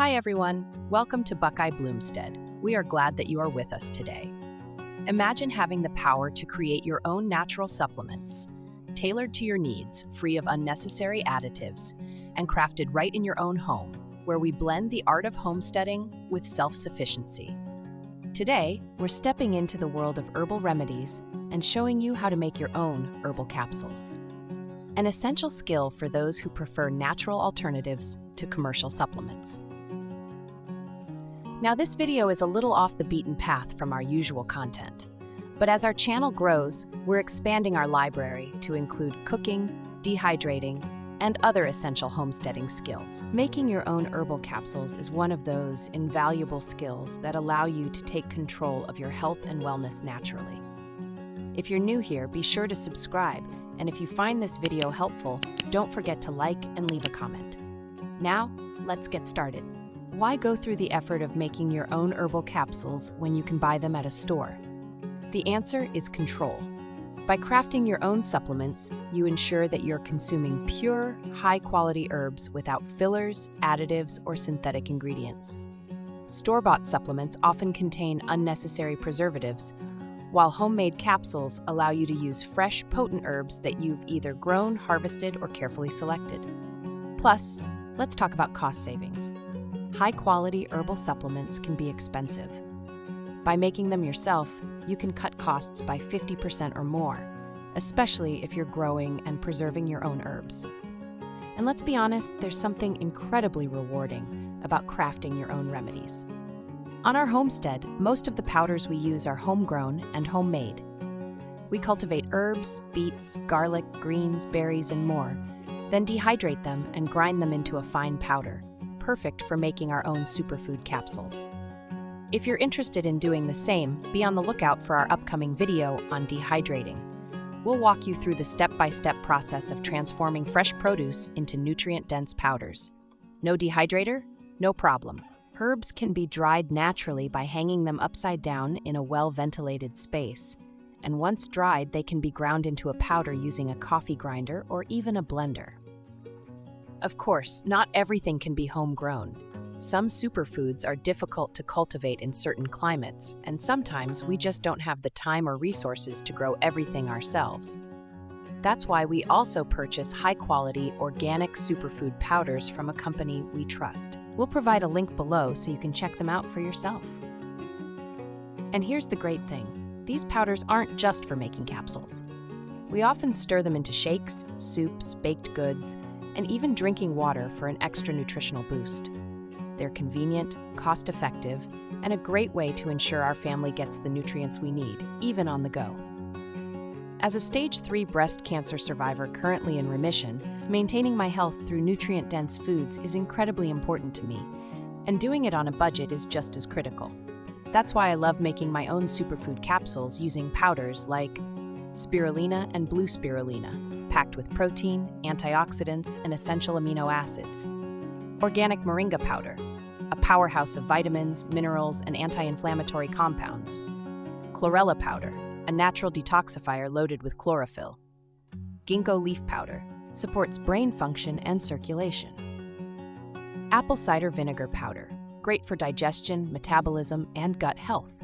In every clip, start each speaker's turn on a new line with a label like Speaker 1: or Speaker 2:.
Speaker 1: Hi everyone, welcome to Buckeye Bloomstead. We are glad that you are with us today. Imagine having the power to create your own natural supplements, tailored to your needs, free of unnecessary additives, and crafted right in your own home, where we blend the art of homesteading with self-sufficiency. Today, we're stepping into the world of herbal remedies and showing you how to make your own herbal capsules. An essential skill for those who prefer natural alternatives to commercial supplements. Now, this video is a little off the beaten path from our usual content, but as our channel grows, we're expanding our library to include cooking, dehydrating, and other essential homesteading skills. Making your own herbal capsules is one of those invaluable skills that allow you to take control of your health and wellness naturally. If you're new here, be sure to subscribe, and if you find this video helpful, don't forget to like and leave a comment. Now, let's get started. Why go through the effort of making your own herbal capsules when you can buy them at a store? The answer is control. By crafting your own supplements, you ensure that you're consuming pure, high-quality herbs without fillers, additives, or synthetic ingredients. Store-bought supplements often contain unnecessary preservatives, while homemade capsules allow you to use fresh, potent herbs that you've either grown, harvested, or carefully selected. Plus, let's talk about cost savings. High-quality herbal supplements can be expensive. By making them yourself, you can cut costs by 50% or more, especially if you're growing and preserving your own herbs. And let's be honest, there's something incredibly rewarding about crafting your own remedies. On our homestead, most of the powders we use are homegrown and homemade. We cultivate herbs, beets, garlic, greens, berries, and more, then dehydrate them and grind them into a fine powder, perfect for making our own superfood capsules. If you're interested in doing the same, be on the lookout for our upcoming video on dehydrating. We'll walk you through the step-by-step process of transforming fresh produce into nutrient-dense powders. No dehydrator? No problem. Herbs can be dried naturally by hanging them upside down in a well-ventilated space. And once dried, they can be ground into a powder using a coffee grinder or even a blender. Of course, not everything can be homegrown. Some superfoods are difficult to cultivate in certain climates, and sometimes we just don't have the time or resources to grow everything ourselves. That's why we also purchase high-quality organic superfood powders from a company we trust. We'll provide a link below so you can check them out for yourself. And here's the great thing. These powders aren't just for making capsules. We often stir them into shakes, soups, baked goods, and even drinking water for an extra nutritional boost. They're convenient, cost-effective, and a great way to ensure our family gets the nutrients we need, even on the go. As a stage 3 breast cancer survivor currently in remission, maintaining my health through nutrient-dense foods is incredibly important to me, and doing it on a budget is just as critical. That's why I love making my own superfood capsules using powders like spirulina and blue spirulina, packed with protein, antioxidants, and essential amino acids. Organic moringa powder, a powerhouse of vitamins, minerals, and anti-inflammatory compounds. Chlorella powder, a natural detoxifier loaded with chlorophyll. Ginkgo leaf powder, supports brain function and circulation. Apple cider vinegar powder, great for digestion, metabolism, and gut health.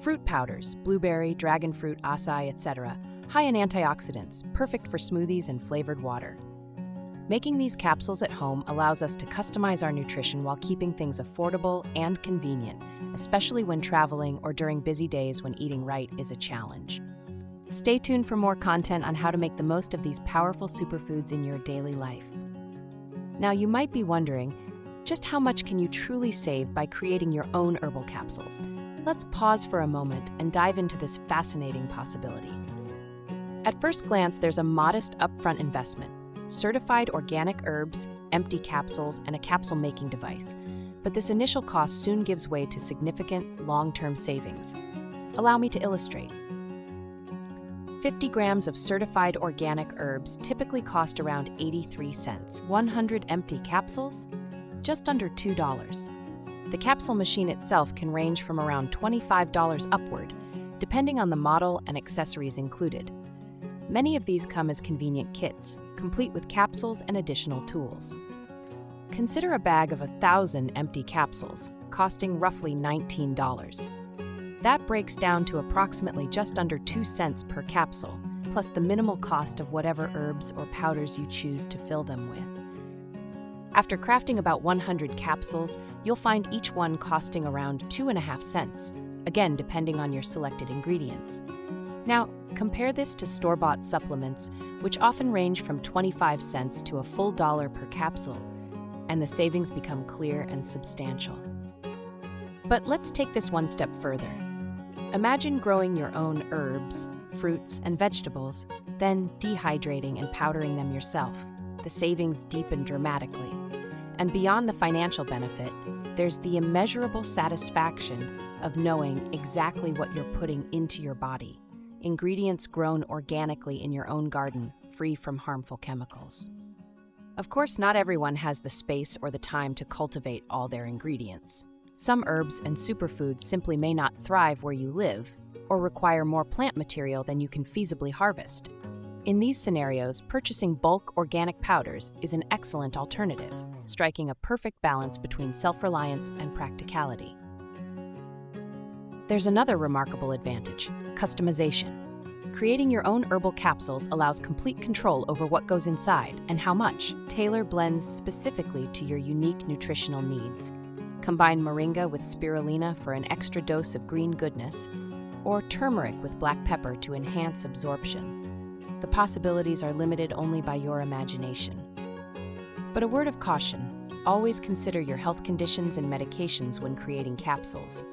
Speaker 1: Fruit powders, blueberry, dragon fruit, acai, etc., high in antioxidants, perfect for smoothies and flavored water. Making these capsules at home allows us to customize our nutrition while keeping things affordable and convenient, especially when traveling or during busy days when eating right is a challenge. Stay tuned for more content on how to make the most of these powerful superfoods in your daily life. Now, you might be wondering, just how much can you truly save by creating your own herbal capsules? Let's pause for a moment and dive into this fascinating possibility. At first glance, there's a modest upfront investment: certified organic herbs, empty capsules, and a capsule making device. But this initial cost soon gives way to significant long-term savings. Allow me to illustrate. 50 grams of certified organic herbs typically cost around 83 cents. 100 empty capsules? Just under $2. The capsule machine itself can range from around $25 upward, depending on the model and accessories included. Many of these come as convenient kits, complete with capsules and additional tools. Consider a bag of 1,000 empty capsules, costing roughly $19. That breaks down to approximately just under 2 cents per capsule, plus the minimal cost of whatever herbs or powders you choose to fill them with. After crafting about 100 capsules, you'll find each one costing around 2.5 cents, again depending on your selected ingredients. Now, compare this to store-bought supplements, which often range from 25 cents to a full dollar per capsule, and the savings become clear and substantial. But let's take this one step further. Imagine growing your own herbs, fruits, and vegetables, then dehydrating and powdering them yourself. The savings deepen dramatically. And beyond the financial benefit, there's the immeasurable satisfaction of knowing exactly what you're putting into your body. Ingredients grown organically in your own garden, free from harmful chemicals. Of course, not everyone has the space or the time to cultivate all their ingredients. Some herbs and superfoods simply may not thrive where you live or require more plant material than you can feasibly harvest. In these scenarios, purchasing bulk organic powders is an excellent alternative, striking a perfect balance between self-reliance and practicality. There's another remarkable advantage: customization. Creating your own herbal capsules allows complete control over what goes inside and how much. Tailor blends specifically to your unique nutritional needs. Combine moringa with spirulina for an extra dose of green goodness, or turmeric with black pepper to enhance absorption. The possibilities are limited only by your imagination. But a word of caution: always consider your health conditions and medications when creating capsules.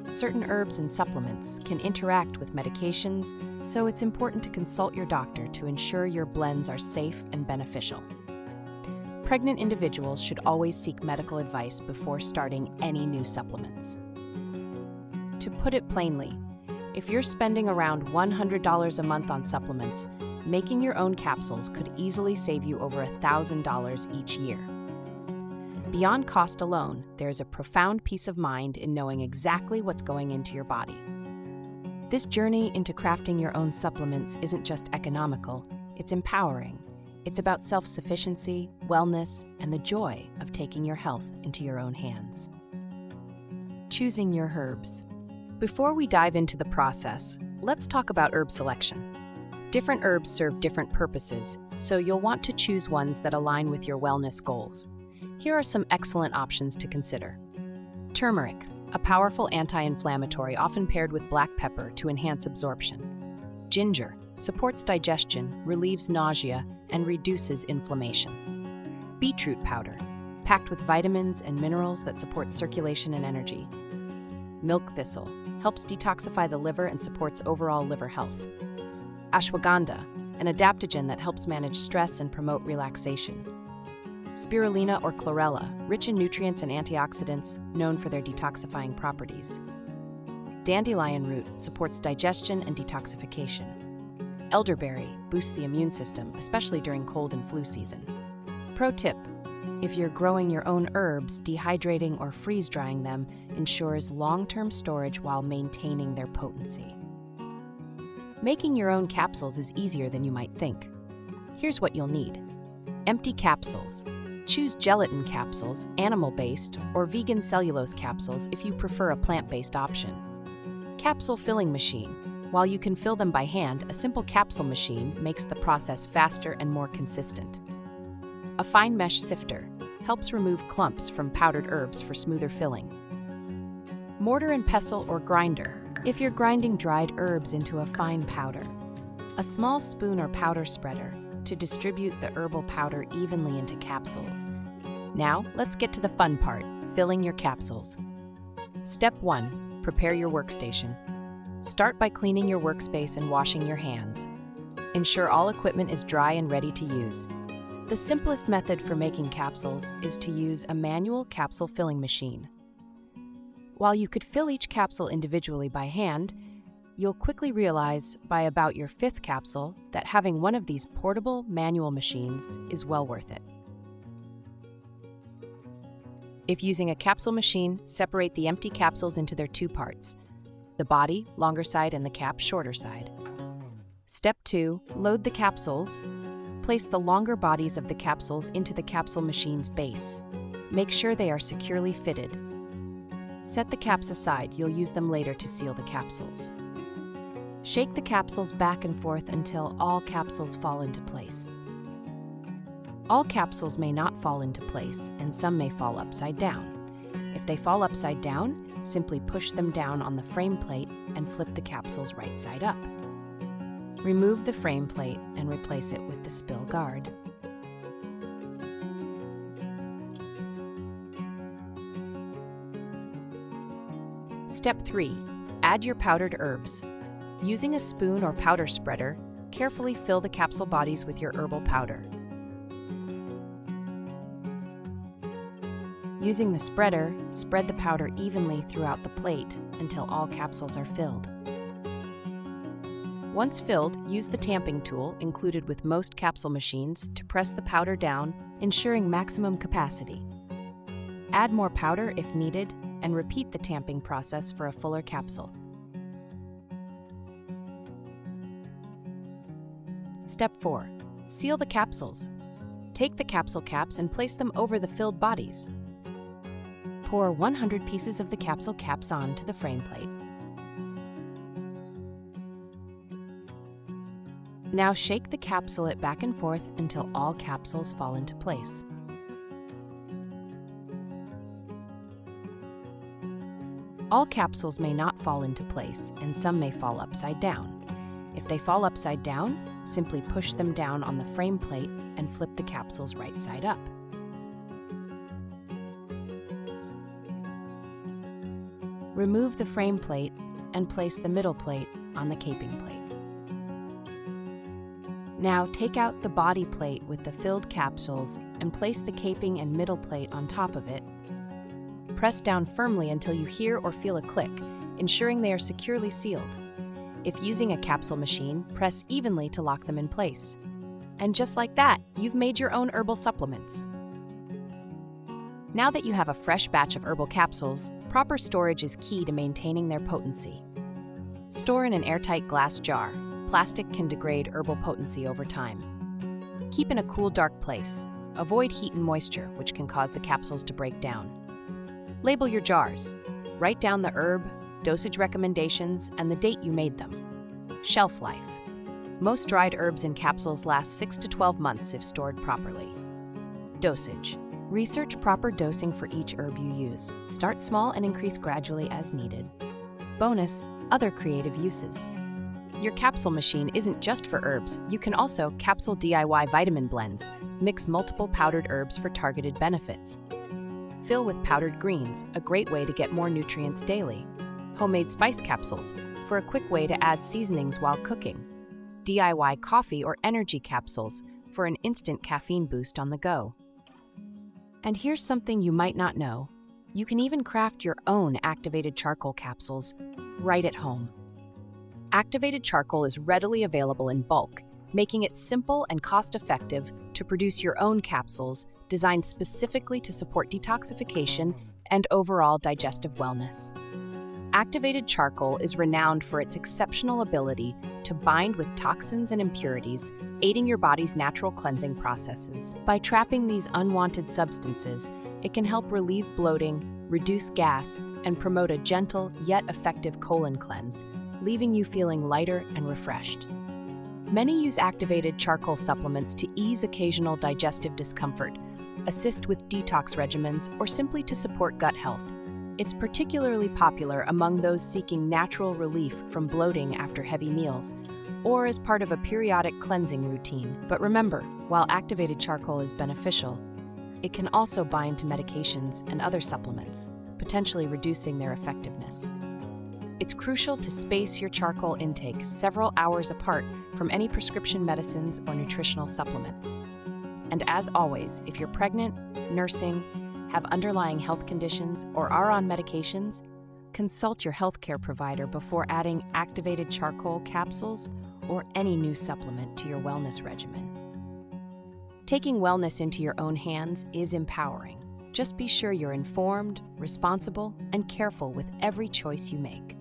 Speaker 1: Certain herbs and supplements can interact with medications, so it's important to consult your doctor to ensure your blends are safe and beneficial. Pregnant individuals should always seek medical advice before starting any new supplements. To put it plainly, if you're spending around $100 a month on supplements, making your own capsules could easily save you over $1,000 each year. Beyond cost alone, there's a profound peace of mind in knowing exactly what's going into your body. This journey into crafting your own supplements isn't just economical, it's empowering. It's about self-sufficiency, wellness, and the joy of taking your health into your own hands. Choosing your herbs. Before we dive into the process, let's talk about herb selection. Different herbs serve different purposes, so you'll want to choose ones that align with your wellness goals. Here are some excellent options to consider. Turmeric, a powerful anti-inflammatory often paired with black pepper to enhance absorption. Ginger, supports digestion, relieves nausea, and reduces inflammation. Beetroot powder, packed with vitamins and minerals that support circulation and energy. Milk thistle, helps detoxify the liver and supports overall liver health. Ashwagandha, an adaptogen that helps manage stress and promote relaxation. Spirulina or chlorella, rich in nutrients and antioxidants, known for their detoxifying properties. Dandelion root supports digestion and detoxification. Elderberry boosts the immune system, especially during cold and flu season. Pro tip: if you're growing your own herbs, dehydrating or freeze-drying them ensures long-term storage while maintaining their potency. Making your own capsules is easier than you might think. Here's what you'll need. Empty capsules. Choose gelatin capsules, animal-based, or vegan cellulose capsules if you prefer a plant-based option. Capsule filling machine. While you can fill them by hand, a simple capsule machine makes the process faster and more consistent. A fine mesh sifter helps remove clumps from powdered herbs for smoother filling. Mortar and pestle or grinder, if you're grinding dried herbs into a fine powder. A small spoon or powder spreader to distribute the herbal powder evenly into capsules. Now, let's get to the fun part: filling your capsules. Step 1. Prepare your workstation. Start by cleaning your workspace and washing your hands. Ensure all equipment is dry and ready to use. The simplest method for making capsules is to use a manual capsule filling machine. While you could fill each capsule individually by hand, you'll quickly realize by about your 5th capsule that having one of these portable manual machines is well worth it. If using a capsule machine, separate the empty capsules into their 2 parts: the body, longer side, and the cap, shorter side. Step 2, load the capsules. Place the longer bodies of the capsules into the capsule machine's base. Make sure they are securely fitted. Set the caps aside, you'll use them later to seal the capsules. Shake the capsules back and forth until all capsules fall into place. All capsules may not fall into place, and some may fall upside down. If they fall upside down, simply push them down on the frame plate and flip the capsules right side up. Remove the frame plate and replace it with the spill guard. Step 3. Add your powdered herbs. Using a spoon or powder spreader, carefully fill the capsule bodies with your herbal powder. Using the spreader, spread the powder evenly throughout the plate until all capsules are filled. Once filled, use the tamping tool included with most capsule machines to press the powder down, ensuring maximum capacity. Add more powder if needed, and repeat the tamping process for a fuller capsule. Step 4. Seal the capsules. Take the capsule caps and place them over the filled bodies. Pour 100 pieces of the capsule caps onto the frame plate. Now shake the capsulate back and forth until all capsules fall into place. All capsules may not fall into place, and some may fall upside down. If they fall upside down, simply push them down on the frame plate and flip the capsules right side up. Remove the frame plate and place the middle plate on the caping plate. Now take out the body plate with the filled capsules and place the caping and middle plate on top of it. Press down firmly until you hear or feel a click, ensuring they are securely sealed. If using a capsule machine, press evenly to lock them in place. And just like that, you've made your own herbal supplements. Now that you have a fresh batch of herbal capsules, proper storage is key to maintaining their potency. Store in an airtight glass jar. Plastic can degrade herbal potency over time. Keep in a cool, dark place. Avoid heat and moisture, which can cause the capsules to break down. Label your jars. Write down the herb, dosage recommendations, and the date you made them. Shelf life. Most dried herbs in capsules last 6 to 12 months if stored properly. Dosage. Research proper dosing for each herb you use. Start small and increase gradually as needed. Bonus, other creative uses. Your capsule machine isn't just for herbs. You can also capsule DIY vitamin blends. Mix multiple powdered herbs for targeted benefits. Fill with powdered greens, a great way to get more nutrients daily. Homemade spice capsules, for a quick way to add seasonings while cooking. DIY coffee or energy capsules, for an instant caffeine boost on the go. And here's something you might not know. You can even craft your own activated charcoal capsules right at home. Activated charcoal is readily available in bulk, making it simple and cost-effective to produce your own capsules designed specifically to support detoxification and overall digestive wellness. Activated charcoal is renowned for its exceptional ability to bind with toxins and impurities, aiding your body's natural cleansing processes. By trapping these unwanted substances, it can help relieve bloating, reduce gas, and promote a gentle yet effective colon cleanse, leaving you feeling lighter and refreshed. Many use activated charcoal supplements to ease occasional digestive discomfort, assist with detox regimens, or simply to support gut health. It's particularly popular among those seeking natural relief from bloating after heavy meals, or as part of a periodic cleansing routine. But remember, while activated charcoal is beneficial, it can also bind to medications and other supplements, potentially reducing their effectiveness. It's crucial to space your charcoal intake several hours apart from any prescription medicines or nutritional supplements. And as always, if you're pregnant, nursing, have underlying health conditions, or are on medications, consult your healthcare provider before adding activated charcoal capsules or any new supplement to your wellness regimen. Taking wellness into your own hands is empowering. Just be sure you're informed, responsible, and careful with every choice you make.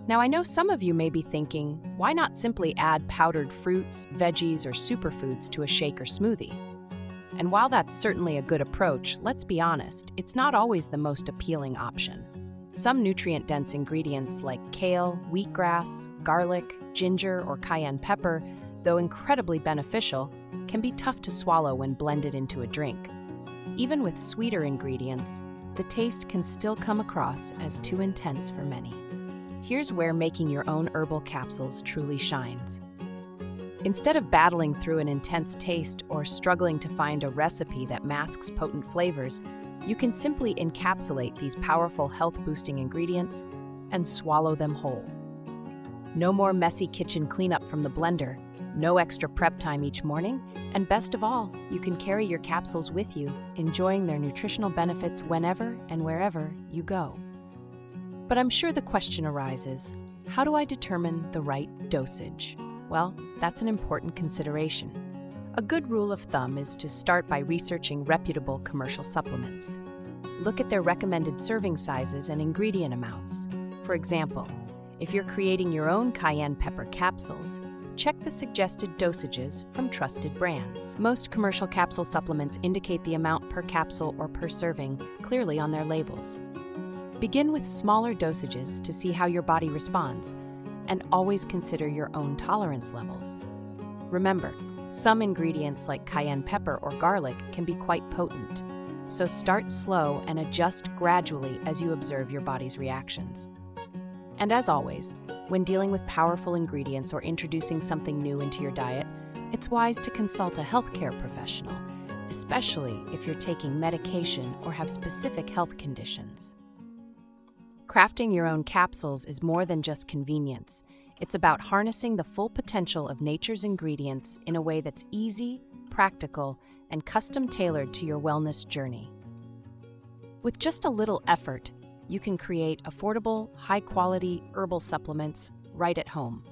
Speaker 1: Now, I know some of you may be thinking, why not simply add powdered fruits, veggies, or superfoods to a shake or smoothie? And while that's certainly a good approach, let's be honest, it's not always the most appealing option. Some nutrient-dense ingredients like kale, wheatgrass, garlic, ginger, or cayenne pepper, though incredibly beneficial, can be tough to swallow when blended into a drink. Even with sweeter ingredients, the taste can still come across as too intense for many. Here's where making your own herbal capsules truly shines. Instead of battling through an intense taste or struggling to find a recipe that masks potent flavors, you can simply encapsulate these powerful health-boosting ingredients and swallow them whole. No more messy kitchen cleanup from the blender, no extra prep time each morning, and best of all, you can carry your capsules with you, enjoying their nutritional benefits whenever and wherever you go. But I'm sure the question arises, how do I determine the right dosage? Well, that's an important consideration. A good rule of thumb is to start by researching reputable commercial supplements. Look at their recommended serving sizes and ingredient amounts. For example, if you're creating your own cayenne pepper capsules, check the suggested dosages from trusted brands. Most commercial capsule supplements indicate the amount per capsule or per serving clearly on their labels. Begin with smaller dosages to see how your body responds, and always consider your own tolerance levels. Remember, some ingredients like cayenne pepper or garlic can be quite potent, so start slow and adjust gradually as you observe your body's reactions. And as always, when dealing with powerful ingredients or introducing something new into your diet, it's wise to consult a healthcare professional, especially if you're taking medication or have specific health conditions. Crafting your own capsules is more than just convenience. It's about harnessing the full potential of nature's ingredients in a way that's easy, practical, and custom-tailored to your wellness journey. With just a little effort, you can create affordable, high-quality herbal supplements right at home.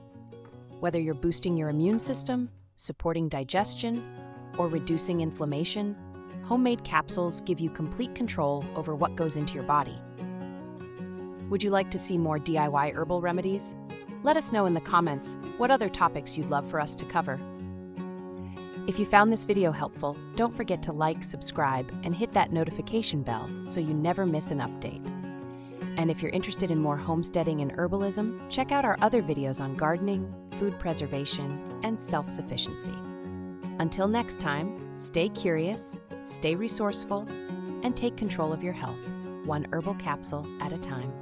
Speaker 1: Whether you're boosting your immune system, supporting digestion, or reducing inflammation, homemade capsules give you complete control over what goes into your body. Would you like to see more DIY herbal remedies? Let us know in the comments what other topics you'd love for us to cover. If you found this video helpful, don't forget to like, subscribe, and hit that notification bell so you never miss an update. And if you're interested in more homesteading and herbalism, check out our other videos on gardening, food preservation, and self-sufficiency. Until next time, stay curious, stay resourceful, and take control of your health, one herbal capsule at a time.